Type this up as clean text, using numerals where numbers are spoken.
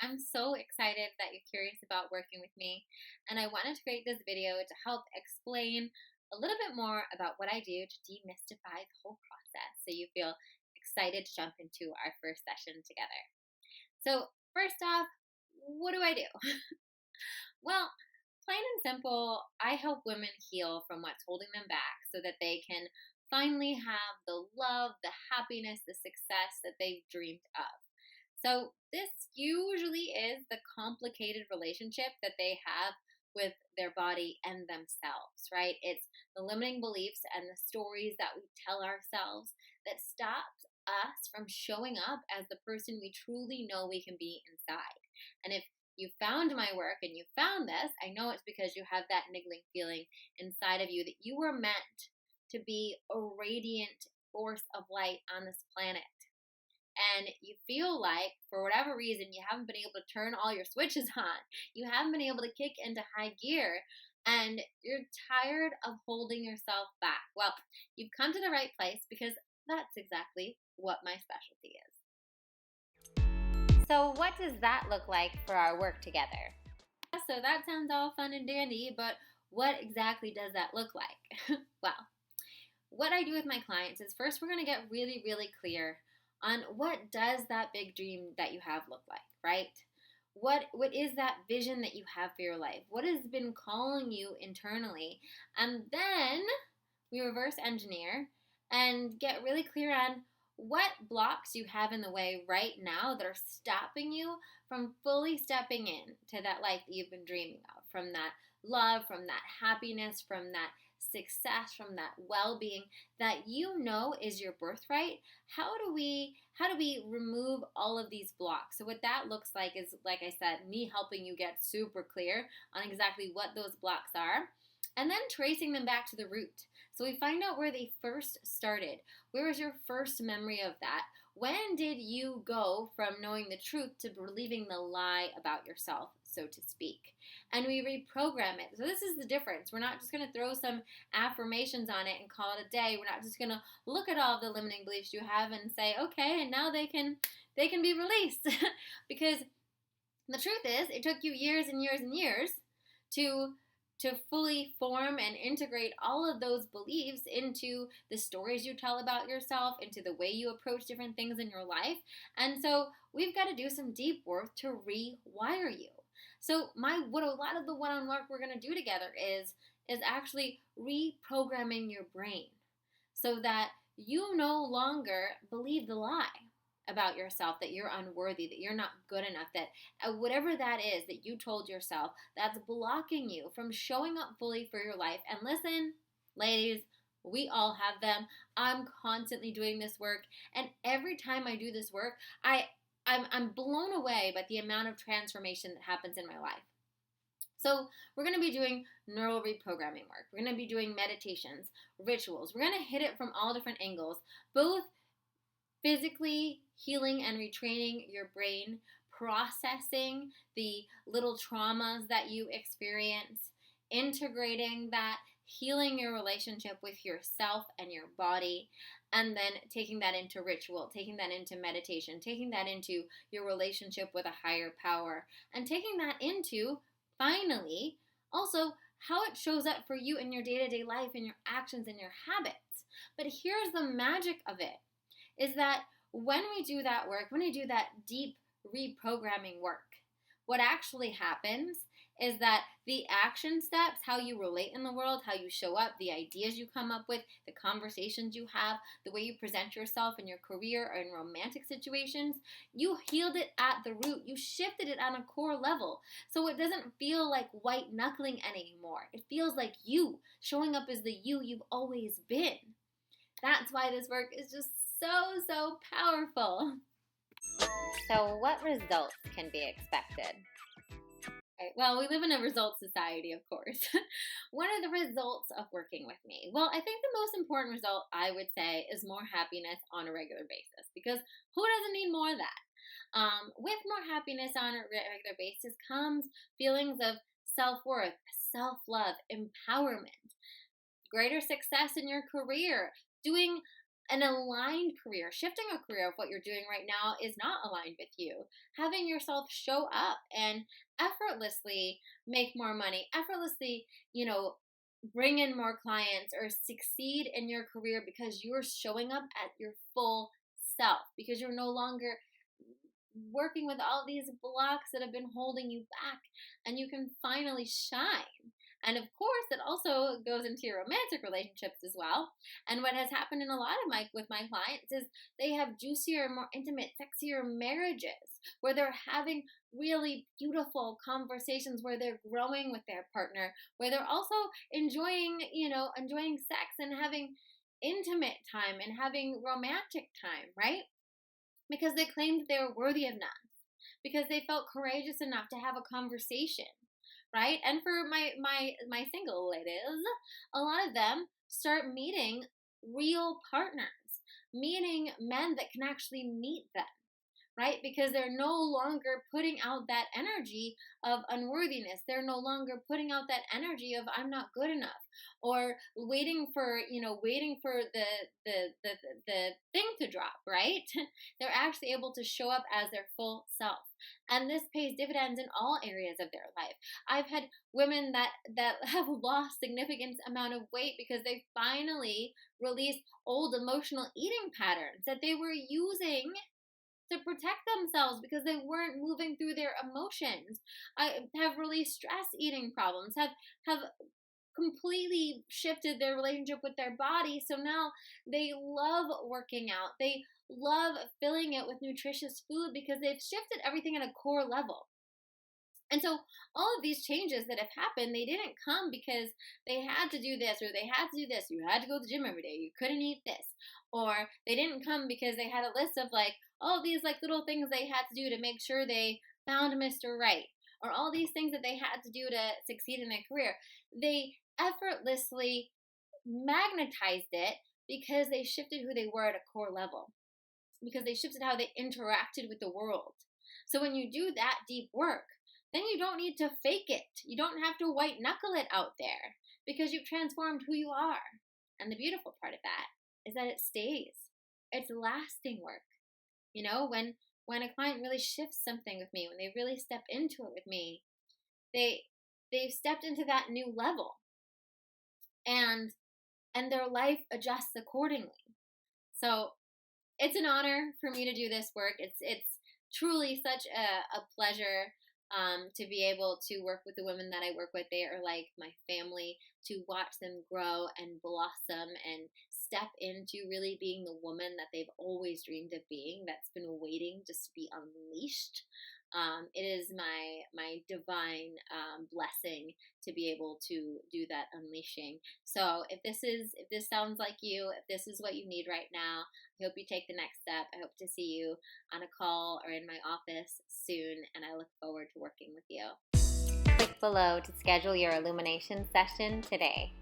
I'm so excited that you're curious about working with me, and I wanted to create this video to help explain a little bit more about what I do to demystify the whole process so you feel excited to jump into our first session together. So, first off, what do I do? Well, plain and simple, I help women heal from what's holding them back so that they can finally have the love, the happiness, the success that they've dreamed of. So, this usually is the complicated relationship that they have with their body and themselves, right? It's the limiting beliefs and the stories that we tell ourselves that stops us from showing up as the person we truly know we can be inside. And if you found my work and you found this, I know it's because you have that niggling feeling inside of you that you were meant to be a radiant force of light on this planet, and you feel like for whatever reason you haven't been able to turn all your switches on, you haven't been able to kick into high gear, and you're tired of holding yourself back, well, you've come to the right place because that's exactly what my specialty is. So what does that look like for our work together? So that sounds all fun and dandy, but what exactly does that look like? Well, what I do with my clients is first we're going to get really, really clear on what does that big dream that you have look like, right? What is that vision that you have for your life? What has been calling you internally? And then we reverse engineer and get really clear on what blocks you have in the way right now that are stopping you from fully stepping in to that life that you've been dreaming of, from that love, from that happiness, from that success, from that well-being that you know is your birthright. How do we remove all of these blocks? So what that looks like is, like I said, me helping you get super clear on exactly what those blocks are, and then tracing them back to the root. So we find out where they first started. Where was your first memory of that? When did you go from knowing the truth to believing the lie about yourself, so to speak? And we reprogram it. So this is the difference. We're not just going to throw some affirmations on it and call it a day. We're not just going to look at all the limiting beliefs you have and say, okay, and now they can be released. Because the truth is, it took you years and years and years to fully form and integrate all of those beliefs into the stories you tell about yourself, into the way you approach different things in your life. And so we've got to do some deep work to rewire you. So what a lot of the one-on-one work we're going to do together is actually reprogramming your brain so that you no longer believe the lie about yourself, that you're unworthy, that you're not good enough, that whatever that is that you told yourself, that's blocking you from showing up fully for your life. And listen, ladies, we all have them. I'm constantly doing this work, and every time I do this work, I'm blown away by the amount of transformation that happens in my life. So we're going to be doing neural reprogramming work. We're going to be doing meditations, rituals. We're going to hit it from all different angles, both physically healing and retraining your brain, processing the little traumas that you experience, integrating that, healing your relationship with yourself and your body, and then taking that into ritual, taking that into meditation, taking that into your relationship with a higher power, and taking that into, finally, also how it shows up for you in your day-to-day life, in your actions and your habits. But here's the magic of it, is that when we do that work, when we do that deep reprogramming work, what actually happens is that the action steps, how you relate in the world, how you show up, the ideas you come up with, the conversations you have, the way you present yourself in your career or in romantic situations, you healed it at the root. You shifted it on a core level. So it doesn't feel like white knuckling anymore. It feels like you showing up as the you've always been. That's why this work is just so powerful. So what results can be expected? Right, well, we live in a results society, of course. What are the results of working with me? Well, I think the most important result, I would say, is more happiness on a regular basis, because who doesn't need more of that? With more happiness on a regular basis comes feelings of self-worth, self-love, empowerment, greater success in your career, doing An aligned career, shifting a career of what you're doing right now is not aligned with you. Having yourself show up and effortlessly make more money, effortlessly, bring in more clients or succeed in your career because you're showing up at your full self, because you're no longer working with all these blocks that have been holding you back, and you can finally shine. And of course, it also goes into your romantic relationships as well. And what has happened in a lot of with my clients is they have juicier, more intimate, sexier marriages where they're having really beautiful conversations, where they're growing with their partner, where they're also enjoying sex and having intimate time and having romantic time, right? Because they claimed they were worthy of none, because they felt courageous enough to have a conversation, right? And for my single ladies, a lot of them start meeting real partners, meeting men that can actually meet them, right? Because they're no longer putting out that energy of unworthiness. They're no longer putting out that energy of I'm not good enough, or waiting for the thing to drop, right? They're actually able to show up as their full self. And this pays dividends in all areas of their life. I've had women that have lost significant amount of weight because they finally released old emotional eating patterns that they were using to protect themselves because they weren't moving through their emotions. I have released stress eating problems, have completely shifted their relationship with their body. So now they love working out. They love filling it with nutritious food because they've shifted everything at a core level. And so all of these changes that have happened, they didn't come because they had to do this or they had to do this. You had to go to the gym every day. You couldn't eat this. Or they didn't come because they had a list of all these little things they had to do to make sure they found Mr. Right, or all these things that they had to do to succeed in their career. They effortlessly magnetized it because they shifted who they were at a core level, because they shifted how they interacted with the world. So when you do that deep work, then you don't need to fake it. You don't have to white knuckle it out there because you've transformed who you are. And the beautiful part of that is that it stays. It's lasting work. When a client really shifts something with me, when they really step into it with me, they've stepped into that new level, and their life adjusts accordingly. So it's an honor for me to do this work. It's truly such a pleasure to be able to work with the women that I work with. They are like my family. To watch them grow and blossom and step into really being the woman that they've always dreamed of being, that's been waiting just to be unleashed. It is my divine blessing to be able to do that unleashing. So if this sounds like you, if this is what you need right now, I hope you take the next step. I hope to see you on a call or in my office soon, and I look forward to working with you. Click below to schedule your illumination session today.